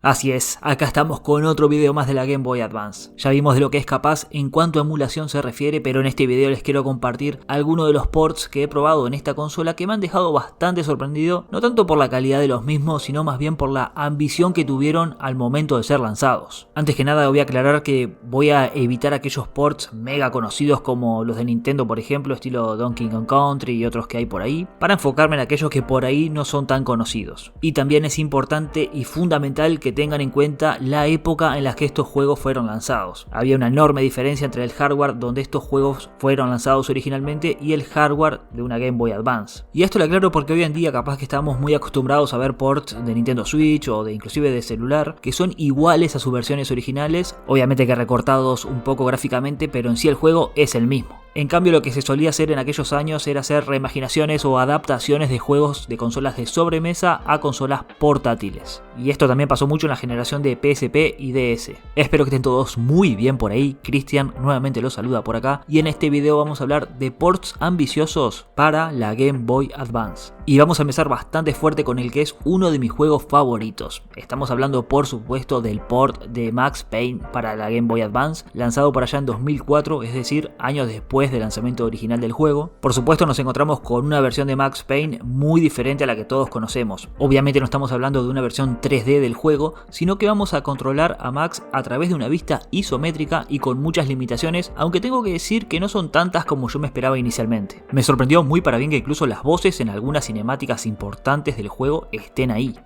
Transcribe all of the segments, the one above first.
Así es, acá estamos con otro video más de la Game Boy Advance. Ya vimos de lo que es capaz en cuanto a emulación se refiere, pero en este video les quiero compartir algunos de los ports que he probado en esta consola que me han dejado bastante sorprendido, no tanto por la calidad de los mismos, sino más bien por la ambición que tuvieron al momento de ser lanzados. Antes que nada voy a aclarar que voy a evitar aquellos ports mega conocidos como los de Nintendo, por ejemplo, estilo Donkey Kong Country y otros que hay por ahí, para enfocarme en aquellos que por ahí no son tan conocidos. Y también es importante y fundamental que tengan en cuenta la época en la que estos juegos fueron lanzados. Había una enorme diferencia entre el hardware donde estos juegos fueron lanzados originalmente y el hardware de una Game Boy Advance. Y esto lo aclaro porque hoy en día capaz que estamos muy acostumbrados a ver ports de Nintendo Switch o de inclusive de celular que son iguales a sus versiones originales, obviamente que recortados un poco gráficamente, pero en sí el juego es el mismo. En cambio, lo que se solía hacer en aquellos años era hacer reimaginaciones o adaptaciones de juegos de consolas de sobremesa a consolas portátiles. Y esto también pasó mucho en la generación de PSP y DS. Espero que estén todos muy bien por ahí. Cristian nuevamente los saluda por acá. Y en este video vamos a hablar de ports ambiciosos para la Game Boy Advance. Y vamos a empezar bastante fuerte con el que es uno de mis juegos favoritos. Estamos hablando por supuesto del port de Max Payne para la Game Boy Advance, lanzado por allá en 2004, es decir, años después del lanzamiento original del juego. Por supuesto nos encontramos con una versión de Max Payne muy diferente a la que todos conocemos. Obviamente no estamos hablando de una versión 3D del juego, sino que vamos a controlar a Max a través de una vista isométrica y con muchas limitaciones, aunque tengo que decir que no son tantas como yo me esperaba inicialmente. Me sorprendió muy para bien que incluso las voces en algunas cinemáticas importantes del juego estén ahí.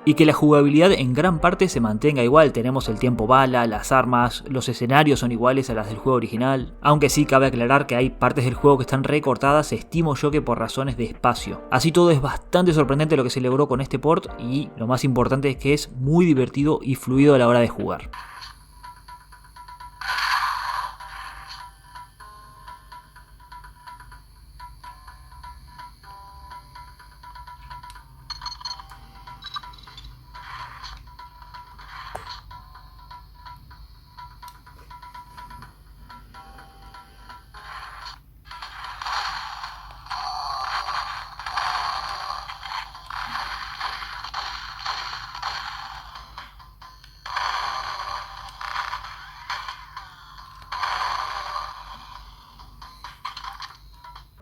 Y que la jugabilidad en gran parte se mantenga igual. Tenemos el tiempo bala, las armas, los escenarios son iguales a las del juego original, aunque sí cabe aclarar que hay partes del juego que están recortadas, estimo yo que por razones de espacio. Así todo es bastante sorprendente lo que se logró con este port y lo más importante es que es muy divertido y fluido a la hora de jugar.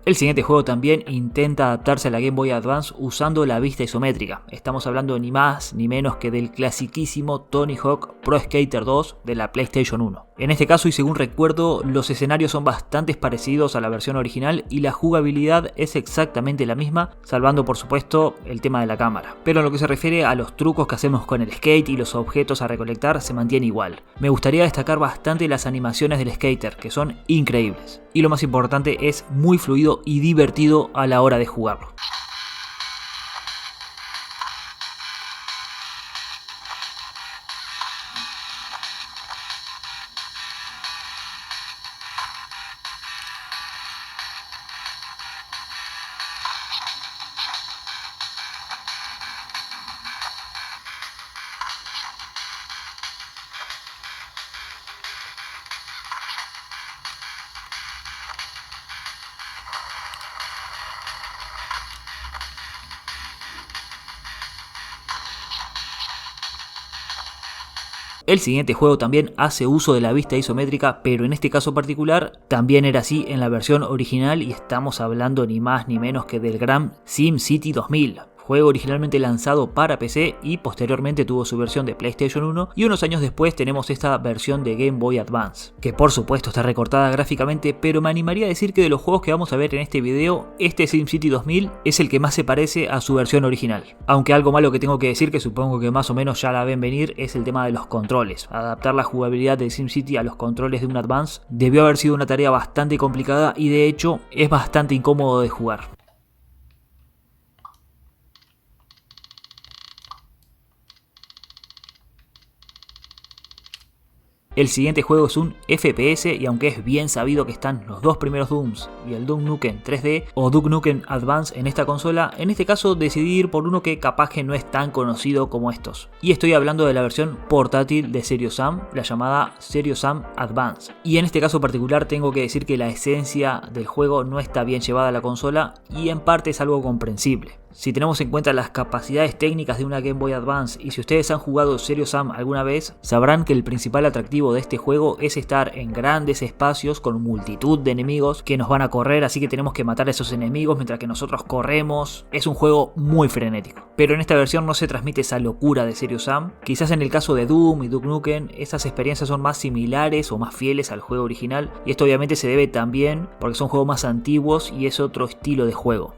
El siguiente juego también intenta adaptarse a la Game Boy Advance usando la vista isométrica. Estamos hablando ni más ni menos que del clasiquísimo Tony Hawk Pro Skater 2 de la PlayStation 1. En este caso, y según recuerdo, los escenarios son bastante parecidos a la versión original y la jugabilidad es exactamente la misma, salvando por supuesto el tema de la cámara. Pero en lo que se refiere a los trucos que hacemos con el skate y los objetos a recolectar se mantiene igual. Me gustaría destacar bastante las animaciones del skater, que son increíbles. Y lo más importante, es muy fluido y divertido a la hora de jugarlo. El siguiente juego también hace uso de la vista isométrica, pero en este caso particular también era así en la versión original y estamos hablando ni más ni menos que del gran SimCity 2000. Juego originalmente lanzado para PC y posteriormente tuvo su versión de PlayStation 1 y unos años después tenemos esta versión de Game Boy Advance, que por supuesto está recortada gráficamente, pero me animaría a decir que de los juegos que vamos a ver en este video, este SimCity 2000 es el que más se parece a su versión original. Aunque algo malo que tengo que decir, que supongo que más o menos ya la ven venir, es el tema de los controles. Adaptar la jugabilidad de SimCity a los controles de un Advance debió haber sido una tarea bastante complicada y de hecho es bastante incómodo de jugar. El siguiente juego es un FPS y aunque es bien sabido que están los dos primeros Dooms y el Duke Nukem 3D o Duke Nukem Advance en esta consola, en este caso decidí ir por uno que capaz que no es tan conocido como estos. Y estoy hablando de la versión portátil de Serious Sam, la llamada Serious Sam Advance. Y en este caso particular tengo que decir que la esencia del juego no está bien llevada a la consola y en parte es algo comprensible. Si tenemos en cuenta las capacidades técnicas de una Game Boy Advance y si ustedes han jugado Serious Sam alguna vez, sabrán que el principal atractivo de este juego es estar en grandes espacios con multitud de enemigos que nos van a correr, así que tenemos que matar a esos enemigos mientras que nosotros corremos. Es un juego muy frenético. Pero en esta versión no se transmite esa locura de Serious Sam. Quizás en el caso de Doom y Duke Nukem, esas experiencias son más similares o más fieles al juego original, y esto obviamente se debe también porque son juegos más antiguos y es otro estilo de juego.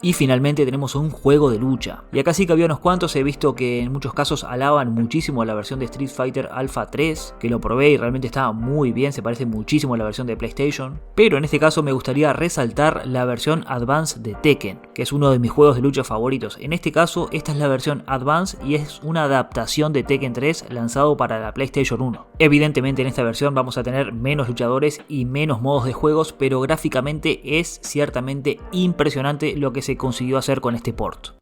Y finalmente tenemos un juego de lucha. Y acá sí que había unos cuantos, he visto que en muchos casos alaban muchísimo a la versión de Street Fighter Alpha 3, que lo probé y realmente estaba muy bien, se parece muchísimo a la versión de PlayStation. Pero en este caso me gustaría resaltar la versión Advance de Tekken, que es uno de mis juegos de lucha favoritos. En este caso, esta es la versión Advance y es una adaptación de Tekken 3 lanzado para la PlayStation 1. Evidentemente en esta versión vamos a tener menos luchadores y menos modos de juegos, pero gráficamente es ciertamente impresionante lo que se consiguió hacer con este port.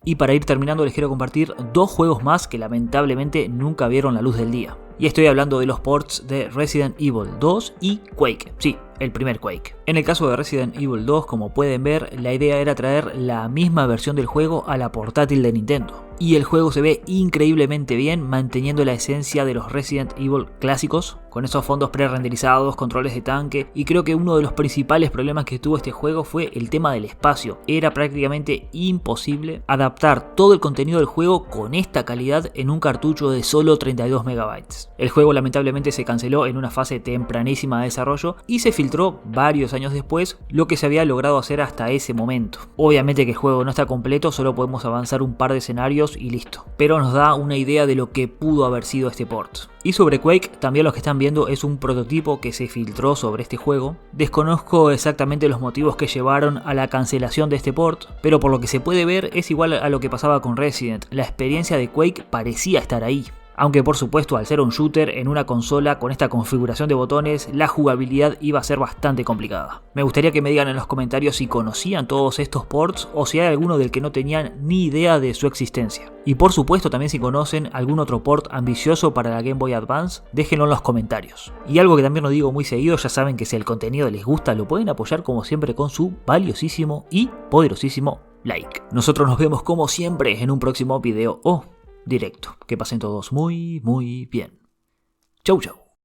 Y para ir terminando les quiero compartir dos juegos más que lamentablemente nunca vieron la luz del día. Y estoy hablando de los ports de Resident Evil 2 y Quake. Sí, el primer Quake. En el caso de Resident Evil 2, como pueden ver, la idea era traer la misma versión del juego a la portátil de Nintendo. Y el juego se ve increíblemente bien, manteniendo la esencia de los Resident Evil clásicos, con esos fondos pre-renderizados, controles de tanque, y creo que uno de los principales problemas que tuvo este juego fue el tema del espacio. Era prácticamente imposible adaptar todo el contenido del juego con esta calidad en un cartucho de solo 32 MB. El juego lamentablemente se canceló en una fase tempranísima de desarrollo y se filtró varios años después lo que se había logrado hacer hasta ese momento. Obviamente que el juego no está completo, solo podemos avanzar un par de escenarios y listo, pero nos da una idea de lo que pudo haber sido este port. Y sobre Quake, también lo que están viendo es un prototipo que se filtró sobre este juego. Desconozco exactamente los motivos que llevaron a la cancelación de este port, pero por lo que se puede ver es igual a lo que pasaba con Resident. La experiencia de Quake parecía estar ahí. Aunque por supuesto al ser un shooter en una consola con esta configuración de botones, la jugabilidad iba a ser bastante complicada. Me gustaría que me digan en los comentarios si conocían todos estos ports o si hay alguno del que no tenían ni idea de su existencia. Y por supuesto también si conocen algún otro port ambicioso para la Game Boy Advance, déjenlo en los comentarios. Y algo que también lo digo muy seguido, ya saben que si el contenido les gusta lo pueden apoyar como siempre con su valiosísimo y poderosísimo like. Nosotros nos vemos como siempre en un próximo video o directo. Que pasen todos muy bien. Chau chau.